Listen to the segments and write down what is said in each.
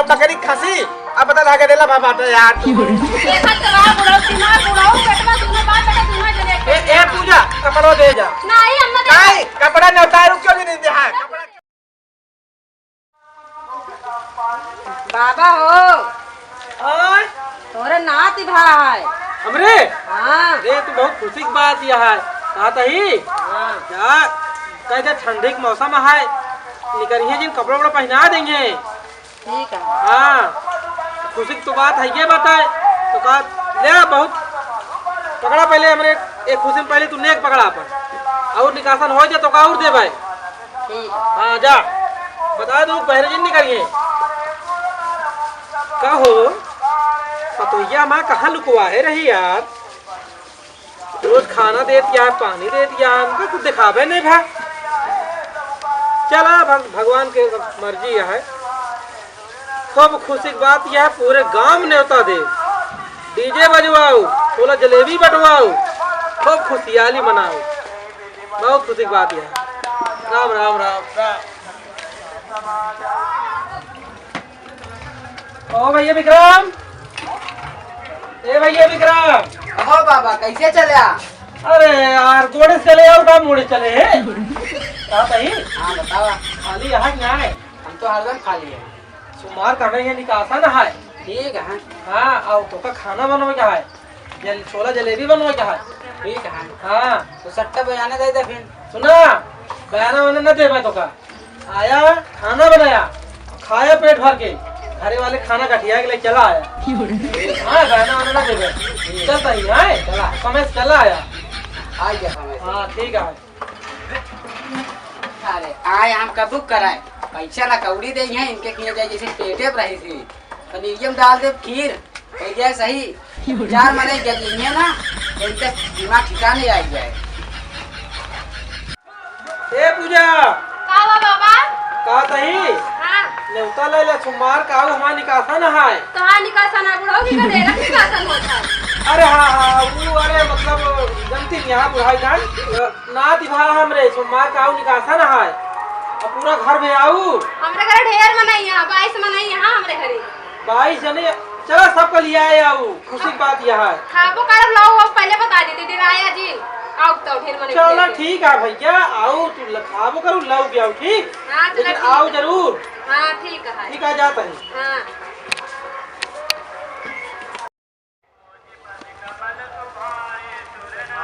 बकरी खसी अब बता लगा देला बाबा यार ए पूजा कपड़ा दे जा नहीं कपड़ा न उतार क्यों नहीं दे हां कपड़ा बाबा हो ओए तोरे नाती भाई हमरे हां रे तू बहुत खुशी की बात यह है कहा ही हां क्या कहते ठंडी के मौसम है निकरिए जिन कपड़ा वपड़ा पहना देंगे ठीक है हाँ खुशी की तो बात है ये बताए तो कहा ले बहुत पकड़ा पहले हमने एक खुशी में पहले तू नेक पकड़ा पर और निकासन हो जाए तो का और दे भाई ठीक हाँ जा बता दो पहले जिन निकलिए कहो पतोहिया माँ कहाँ लुकवा है रही यार रोज खाना देती यार पानी देती यार हमको कुछ दिखावे नहीं भा चला भगवान के मर्जी है खूब खुशी की बात यह पूरे गांव में न्योता दे डीजे बजवाओ थोड़ा जलेबी बटवाओ खूब खुशहाली मनाओ बहुत खुशी की बात यह राम राम राम राम ओ भैया विक्रम ए भैया विक्रम हो बाबा कैसे चले अरे यार गोड़े चले और का मोड़े चले हैं कहा भाई हाँ बताओ खाली यहाँ क्या है हम तो हरदम खाली है सुमार करने के निकासा ना है ठीक है हाँ और तो का खाना बनवा क्या है छोला जलेबी बनवा क्या है ठीक है हाँ तो सट्टा बजाने दे दे फिर सुना बयाना वाना न दे मैं तो का आया खाना बनाया खाया पेट भर के घरे वाले खाना कटिया के लिए चला आया हाँ बयाना वाना न दे चलता ही है चला समय से चला आया आ गया समय हाँ ठीक है अरे आए हम का बुक कराए पैसा ना कौड़ी दे हैं इनके किए जाए जैसे पेटे पर रही थी पनीरियम डाल दे खीर हो जाए सही चार मरे जब ना इनका दिमाग ठिकाने आ जाए ए पूजा कावा बाबा का तही हां नेवता ले ले सोमवार का हमारा निकासा न है कहां निकासन ना बुढ़ो की करेला निकासन होता है अरे हाँ वो अरे मतलब जनती यहाँ बुढ़ाई जान नाती भा हमरे सोमवार का निकासा न है अब पूरा घर में आऊ हमरे घर ढेर मनाई यहां 22 मनाई यहां हमरे घरे 22 जने चलो सबको लिया है आऊ खुशी की बात यह है खाबो कर लाओ अब पहले बता देते दिन आया जी आओ तो ढेर मनाई चलो ठीक है भैया आओ तू खाबो करू लाऊ गया ठीक हां चलो लेकिन आओ जरूर हां ठीक है ठीक है जाता है हां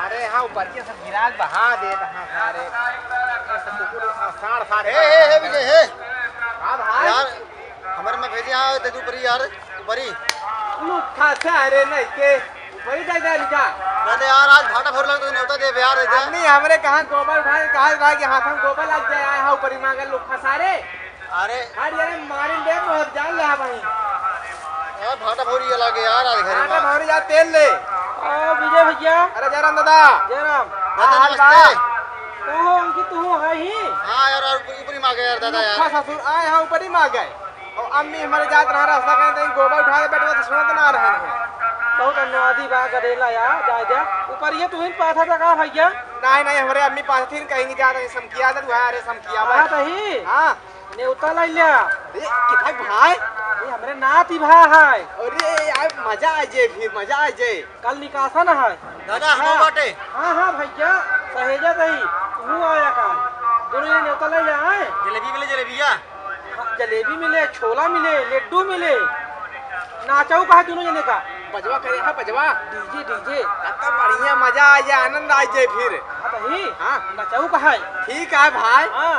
अरे हाँ ऊपर के सब गिराज बहा दे हाँ सारे साड़ सारे हे विजय हे हाँ भाई यार हमारे में भेजे यहाँ दे दू परी यार परी लुखा से अरे नहीं के ऊपरी जाए जा लिखा मैंने यार आज भाटा भर लग तो न्योता दे यार इधर नहीं हमरे कहाँ गोबर भाई कहाँ भाई के हाथ में गोबर लग जाए हाँ ऊपरी मांगे लुखा सारे अरे अरे यार मारिन दे बहुत जान ले भाई यार भाटा भोरी लगे यार आज घर आटा में भरी जा तेल ले ओ विजय भैया अरे जयराम दादा जयराम दादा नमस्ते तू अंकित तू है ही हाँ यार और ऊपरी मांगे यार दादा लुखा यार ससुर आए हाँ ऊपरी मांग गए और अम्मी हमारे जात रहा रास्ता कहीं गोबर उठा के बैठे तो सुना तो ना रहे हैं बहुत धन्यवादी बा करेला यार जा जा ऊपर ये तू इन पाथा तक भैया नहीं नहीं हमारे अम्मी पास थी कहीं नहीं जाता समकिया था अरे समकिया बा तही हां ने उतर ले लिया अरे कितना भाई ये हमरे नाती भाई है अरे यार मजा आ जाए फिर मजा आ जाए कल निकासा ना है दादा हम बाटे हां हां भैया सहेजा तही तू आया का दोनों ने उतर ले आए जलेबी मिले जलेबिया जलेबी मिले छोला मिले लड्डू मिले नाचाऊ कहा दोनों जने का बजवा करे है बजवा डीजे डीजे तो बढ़िया मजा आ जाए आनंद आ जाए फिर हाँ नाचाऊ कहा है ठीक है भाई हाँ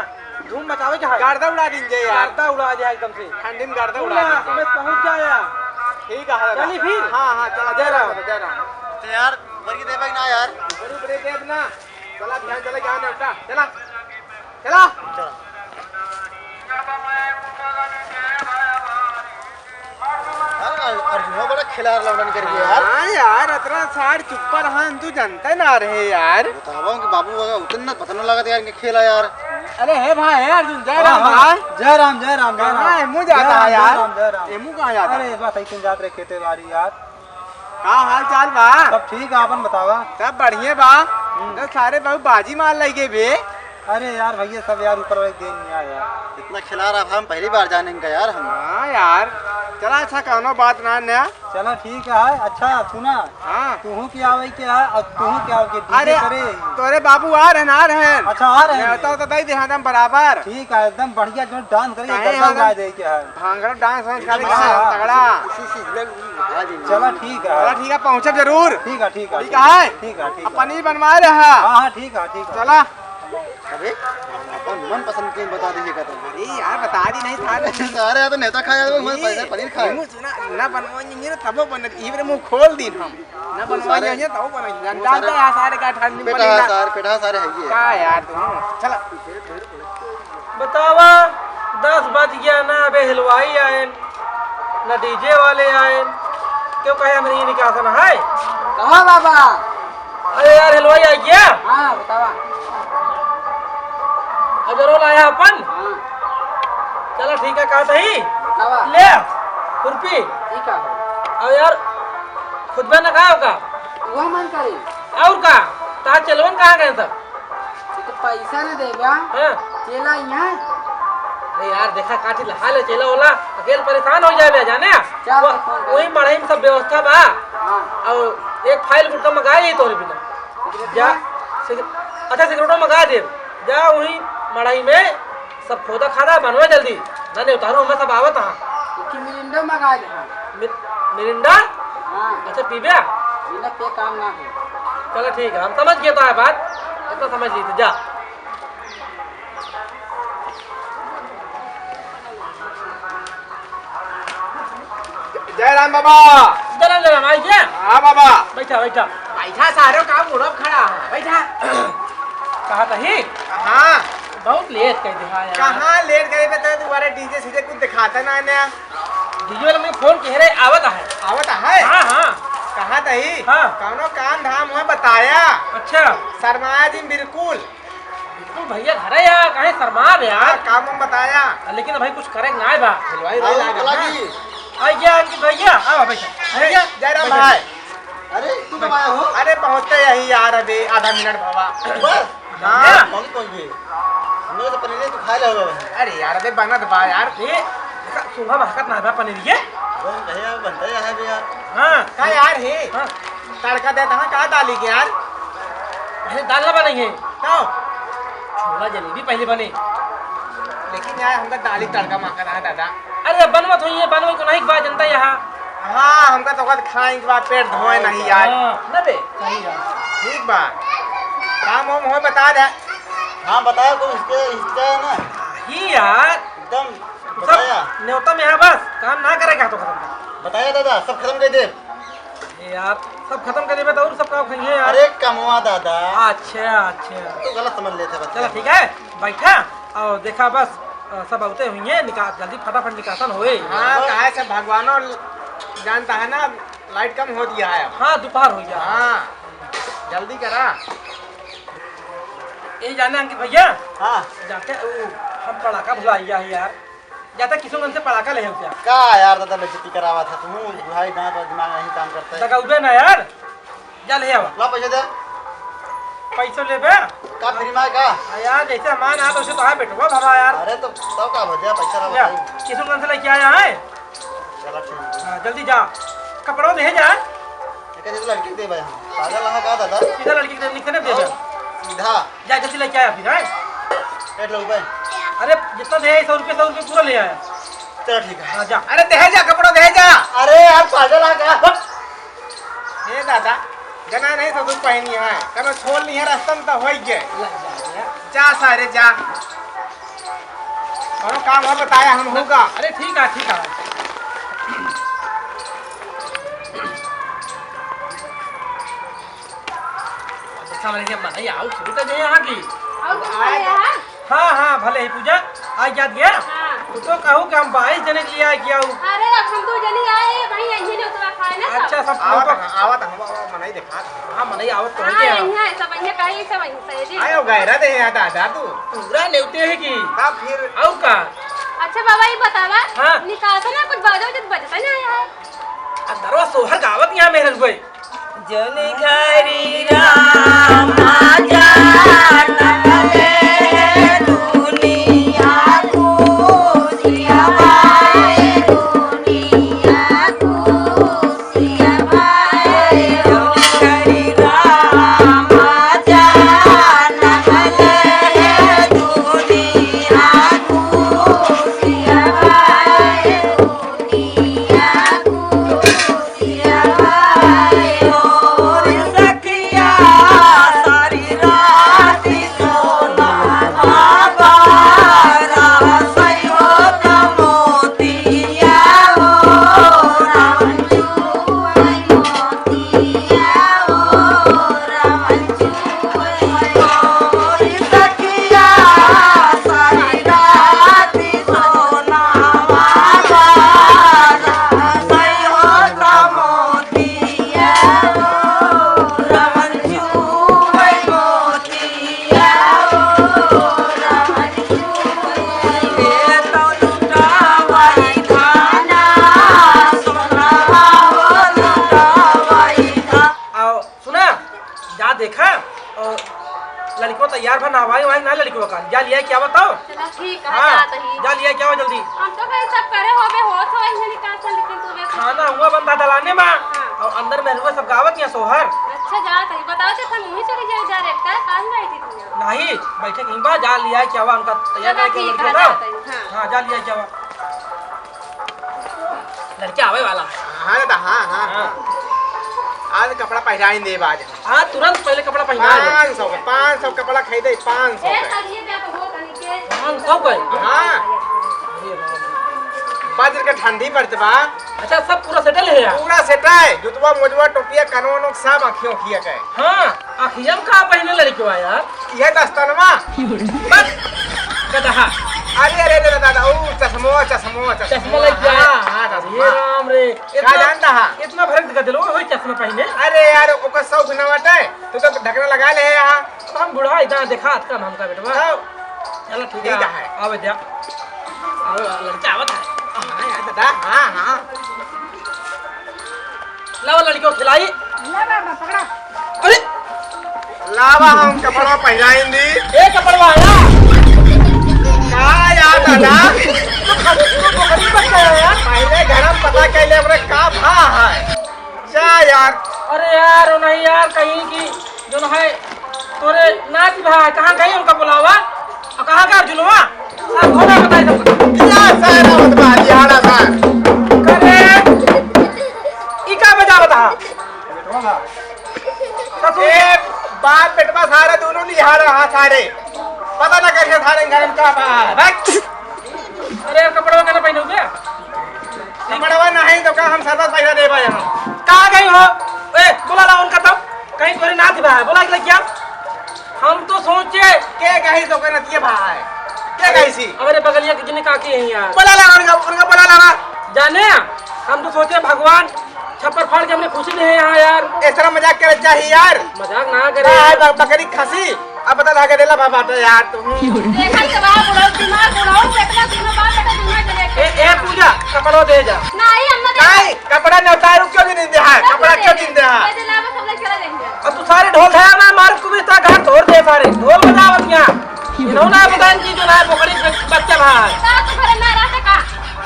धूम मचावे क्या है गर्दा उड़ा दीजिए यार गर्दा उड़ा दिया एकदम से ठंडी में गर्दा उड़ा समय पहुंच जाया ठीक है चलिए फिर हाँ हाँ चला जय राम तो यार बरकी देवे ना यार जरूर बड़े देव ना चला ध्यान चला क्या नेवता चला चला चलो अर्जुन बड़ा खिलाड़ लौटन करके यार हाँ यार इतना सार चुप्पा रहा तू जानते ना रहे यार बताओ कि बाबू उतना पता नहीं लगा यार इनके खेला यार अरे हे भाई है अर्जुन जय राम भाई जय राम जय राम कहाँ है मुँह जाता है यार ये मुँह कहाँ जाता है अरे बात तुम जात रहे खेते बारी यार का हाल चाल बा? सब ठीक है, अपन बतावा। सब बढ़िया बा। तो सारे बहु बाजी मार लगे बे। अरे यार भैया सब यार ऊपर वाले दिन नहीं आया यार। इतना खिला रहा हम पहली बार जानेंगे यार हम। हाँ यार, चला अच्छा कौनो बात ना नया। चलो ठीक है। अच्छा सुना, हाँ तू क्या आवे के है और तू क्या आवे के अरे करे। तोरे बाबू आ रहे ना रहे। अच्छा आ रहे हैं। तो दई दे एकदम बराबर। ठीक है, एकदम बढ़िया जो डांस करिए काहे गरबा हम- गा दे के है। भांगड़ा डांस वांस खाली हाँ, तगड़ा। इसी चीज में भगा देंगे। चलो ठीक है। चला ठीक है, पहुँचब जरूर। ठीक है ठीक है ठीक है? ठीक है ठीक अब है। पनीर बनवा रहा। हाँ हाँ ठीक है ठीक है। चला। अरे अपन मन पसंद की बता दीजिएगा तो। अरे यार बता दी नहीं था। अरे तो नेता खाया तो मैं पैसा पनीर खाए। मुंह सुना ना बनवाएंगे ना तब बनत इबरे मुंह खोल दी हम ना बनवाएंगे तब बनेंगे जानते हैं सारे का ठंडी पेटा पनीर सार पेटा सारे है ये। का यार तुम चला। बतावा 10 बज गया ना, अबे हलवाई आए ना डीजे वाले आए। क्यों कहे हमें ये निकासन है। कहो बाबा। अरे यार हलवाई आ गया। हाँ बतावा। अगरों लाया अपन। हाँ चलो ठीक है, कहा थी बतावा। ले खुरपी। ठीक है। और यार खुद में ना खाओ का वो मन करी। और का ता चलवन कहाँ गए सब। ये तो पैसा न देगा। हाँ? चेला यहाँ। अरे यार देखा काटी लहा ले चला ओला अकेले परेशान हो जाए जाने। क्या बात? वही मढ़ई में सब व्यवस्था बा। हाँ और एक फाइल गुटका मंगाई तोरे बिना जा। अच्छा सिगरेटो मंगा दे जा। वही मढ़ई में सब खोदा खादा बनवा जल्दी ना नहीं उतारू हमें सब आवत। हाँ कि मिरिंडा मंगा दे। मिरिंडा। हाँ अच्छा पीबे। बिना पे काम ना हो। चलो ठीक है, हम समझ गए तो है बात, इतना समझ ली थी। जा जय राम बाबा। जरा जरा आई क्या। हाँ बाबा। बैठा बैठा बैठा सारे काम मुड़ब खड़ा है बैठा। कहा कही हाँ बहुत लेट कर दिखा यार। कहाँ लेट गए बता तुम्हारे डीजे सीधे कुछ दिखाता ना नया। डीजे वाला मुझे फोन कह रहे आवत है। आवत है। हाँ हाँ कहाँ तही हाँ। कौनो काम धाम हुआ बताया। अच्छा शर्माया जी बिल्कुल। बिल्कुल भैया घर है यार, कहे शर्मा यार। काम हम बताया। लेकिन भाई कुछ करे ना बा। हलवाई आओ, रोज आएगा ना। लगी। आई क्या अंकित भैया आओ बैठा। अरे जय राम भाई। अरे तू कब आया हो? अरे पहुँचते यही यार अभी आधा मिनट भवा। बस हाँ। पहुंच गए। हम लोग तो पनीर तू खा ले होगा। अरे यार अबे बनत बा यार। ये सुबह महकत ना बा पनीर ये। कौन कहे यार बनता है भी यार। हाँ का यार है हाँ। तड़का देता है का डाली के यार। पहले दाल ना बनी है तो छोला जलेबी पहले बने। लेकिन यार हमका दाली तड़का मांगा था दादा। अरे बनवत हुई है, बनवई को नहीं बात जनता यहाँ। हाँ हमका तो वक्त खाने के बाद पेट धोए नहीं यार। ना बे सही बात। ठीक बा काम हम हो बता दे। हाँ बताया कोई इसका है ना ही यार एकदम बताया सब न्योता में है, बस काम ना करेगा तो खत्म कर। बताया दादा सब खत्म कर दे। ये यार सब खत्म कर देबे तो और सब काम खाइए यार। अरे कमवा दादा अच्छा अच्छा तो गलत समझ लेते बच्चे। चलो ठीक है बैठा और देखा बस सब आते हुई है निकाल जल्दी फटाफट निकासन होए। हाँ कहा सब भगवानों जानता है ना लाइट कम हो दिया है अब। हाँ दोपहर हो गया। हाँ जल्दी करा। ये जाने अंकित भैया हाँ जाके हम पड़ाका भुलाइया है यार। जाता किशोरगंज से पड़ाका ले क्या का यार दादा बेइज्जती करावा था तुम। भाई दांत और दिमाग नहीं काम करता है। दगाउबे ना यार। जा ले आवा ला पैसे दे। पैसा लेबे का फ्री में का यार। जैसे सामान आ तो उसे तो है बेटवा भरा यार। अरे तो तब का भजिया पैसा ला भाई। किशोरगंज से लेके आया है। चलो ठीक है। हाँ, जल्दी जा कपड़ों दे जा। एक ऐसे लड़की दे भाई हम पागल रहा का दादा। किधर लड़की के लिखने दे दे। सीधा जा जल्दी लेके आया फिर है। 8 लोग भाई। अरे जितना दे 100 रुपये पूरा ले आया। चलो ठीक है। हाँ जा। अरे दे जा कपड़ो दे जा। अरे यार पागल है का ये दादा जना नहीं तो तू पहनी है तब छोड़ ली है रास्ता में तो हो गए। जा सारे जा और काम हो बताया हम होगा। अरे ठीक है ठीक है। सामने के मन आओ शुरू तो यहाँ की। और कुछ खाया है? हाँ हाँ भले ही पूजा आज याद गया। हाँ। तो कहूँ कि हम 22 जने के लिए किया हूँ। अरे अब हम तो जल्दी आए वहीं यहीं ने उतना खाए ना सब। अच्छा सब आवत हम मनाई देखा। हाँ मन आवत तो हाँ है यहीं है सब यहीं कहीं सब वहीं सही जी। आयो गहरा दे यहाँ दादा तू पूरा लेते है कि तब फिर आऊ का। अच्छा बाबा ये बतावा हाँ। निकाल ना कुछ बाजो जब बजता नहीं आया है। अंदरवा सोहर गावत यहाँ मेरे भाई जन घरी रामा जानले दुनिया खुशिया भाई दुनिया खुशिया भाई जन घरी रामा जानले दुनिया खुशिया भाई दुनिया खुशिया भाई और सखिया सारी रात सोना बाबा सयो मोतिया हो रामचू मोतिया हो रामचू और सखिया सारी रात सोना बाबा सयो मोतिया हो रामचू मोतिया हो रामचू ये तो लुटावाई खाना सोना हो लुटावाई खा आओ सुना जा देखा और लड़को तैयार बना हवाई वही ना लड़को का जा लिया क्या बताओ चलो ठीक है हाँ जात ही जा लिया क्या जल्दी हम तो कहीं सब करे होबे होत हो इन्हें निकाल चल लेकिन तू वे खाना हुआ बंदा दलाने में और अंदर में हुआ सब गावत यहाँ सोहर अच्छा जात ही बताओ तो हम ही चली जाए डायरेक्ट है कहां गई थी तू नहीं बैठे कहीं बा जा लिया क्या हुआ उनका तैयार चलो करके ठीक लड़के है का जात ही हां हाँ जा लिया क्या हुआ लड़के आवे वाला हाँ दादा हाँ हाँ हाँ आज कपड़ा पहनाई दे आज हाँ तुरंत पहले कपड़ा पहना दे 500 कपड़ा खरीदे 500 ए करिए बे तो हो कनी के हम सब गए हाँ बाजर के ठंडी पड़ते बा अच्छा सब पूरा सेटल है यार पूरा सेट है जुतवा मोजवा टोपिया कनवा सब आँखियों खिया के हाँ अखियम का पहने लड़के हुआ यार यह दस्तानवा बस गधा अरे अरे अरे दादा ओ चश्मो चश्मा लग गया हाँ हाँ ये चश्मा राम रे का जानता है इतना भरक दिखा दिलो वही चश्मा पहने अरे यार ओकर शौक न बटे तू तो ढकना लगा ले यहाँ अब हम बुढ़ा इतना देखा का नाम का बेटवा चलो ठीक ठीक है है। आवे जा आवे लड़का आवत है हाँ यार दादा हाँ हाँ लाओ लड़की को खिलाई ले बाबा पकड़ा अरे लावा हम कपड़ा पहनाएंगे ए कपड़वा आया का यार दादा पकड़ी बच्चा है यार पहले घर में पता कैले हमरे का भा है क्या यार अरे यार वो नहीं यार कहीं की जो है तोरे नाच भाई कहाँ गई उनका बुलावा और कहाँ का जुलवा आप होना बताई सबको या सारा मत बात यारा सार करे इका बजा बता ए बाप बेटवा सारे दोनों निहारा हाँ सारे पता ना कैसे सारे घर में का भा है बैठ अरे यार कपड़ा वगैरह पहने हो क्या कपड़वा नहीं तो का हम सर्वस पैसा देबा यहाँ कहाँ गई हो ए बुला ला उनका तब कहीं तोरे नाच भाई बुला के क्या हम तो सोचे के कहीं तो करना ये भा है के कहीं सी हमारे बगलिया की जिन्हें काकी है यार बोला ला उनका बोला ला जाने हम तो सोचे भगवान छप्पर फाड़ के हमने खुशी नहीं है यहाँ यार इस तरह मजाक करे चाहिए यार मजाक ना करे बकरी खसी अब बता लगा देला बाबा तो यार तुम देखल के बाद बुलाओ दिमाग बुलाओ बेटा दिमाग बात बेटा दिमाग चले ए पूजा कपड़ा दे जा नहीं हम ना नहीं कपड़ा नहीं उतारू क्यों नहीं दे है कपड़ा क्यों नहीं दे है दे लावा सब लोग चला देंगे अब तू सारे ढोल है ना मार को भी ता घर तोड़ दे सारे ढोल बजावत यहाँ इन्होंने बताया कि जो ना पकड़ी बच्चा भाई ता तो घरे ना रहते का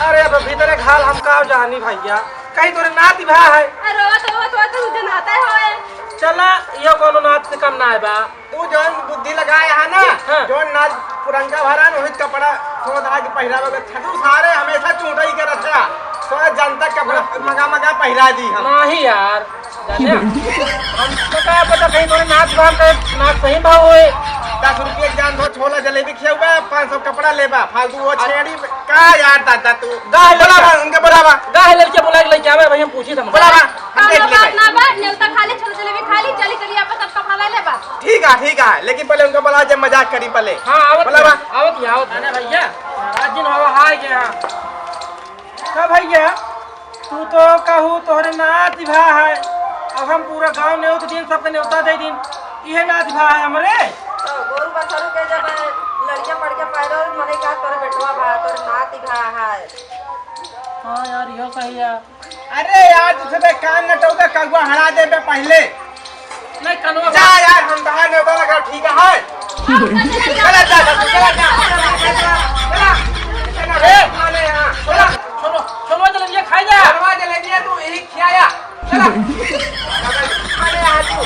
अरे अब भीतर घाल हम का जानी भैया कहीं तोरे नाती भा है रोवा तो मुझे नहाता है चला यो कोनो नाच से कम ना है बा तू जोन बुद्धि लगाया है ना हाँ। जोन नाच पुरनका भरा न वही कपड़ा सोच रहा कि पहरावे के छतू सारे हमेशा चूंटाई के रखा सो जनता कपड़ा मगा पहरा दी हम नहीं यार जाने हम तो क्या पता कहीं तोरे नाच भाव का नाच सही भाव होए 10 रुपये जान दो छोला जलेबी खियाऊबा 500 कपड़ा लेबा फालतू वो छेड़ी का यार दादा तू गाय बोलावा उनके बोलावा गाय लड़के बुला के लेके आवे भैया पूछी था बोलावा हम देख कौनो बात लेंगे ना बा नेवता खाली छोले जलेबी खाली चली चली आप सब कपड़ा ले लेबा ठीक है लेकिन पहले उनका बोला जब मजाक करी पहले हाँ आवत बोलावा आवत आने भैया आज दिन हवा हाय के यहाँ का भैया तू तो कहू तोहरे नाच भा है अब हम पूरा गांव न्योत दिन सबके न्योता दे दिन इहे नाच भा है हमरे तो गोरू बछरू के जब लड़के पड़ के पैरो मने का तोरे बेटवा भा तोरे नाती भा है हाँ यार यो सही है अरे यार तुझे कान न टोका कगुआ हरा दे बे पहले नहीं कनवा जा यार हम बाहर नहीं उतर लगा ठीक है चला जा ए छोड़ो छोड़ो जलेबिया खाई जा हलवा जलेबिया तू यही खियाया चला अरे हाथू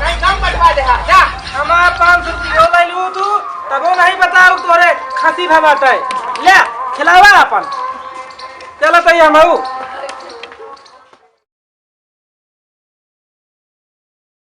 नहीं कम बटवा दे जा हमारा 500 रुपया ले लू तू तबो नहीं बताऊ तोरे खासी भावाता है ले खिलावा अपन चलो तो ये हम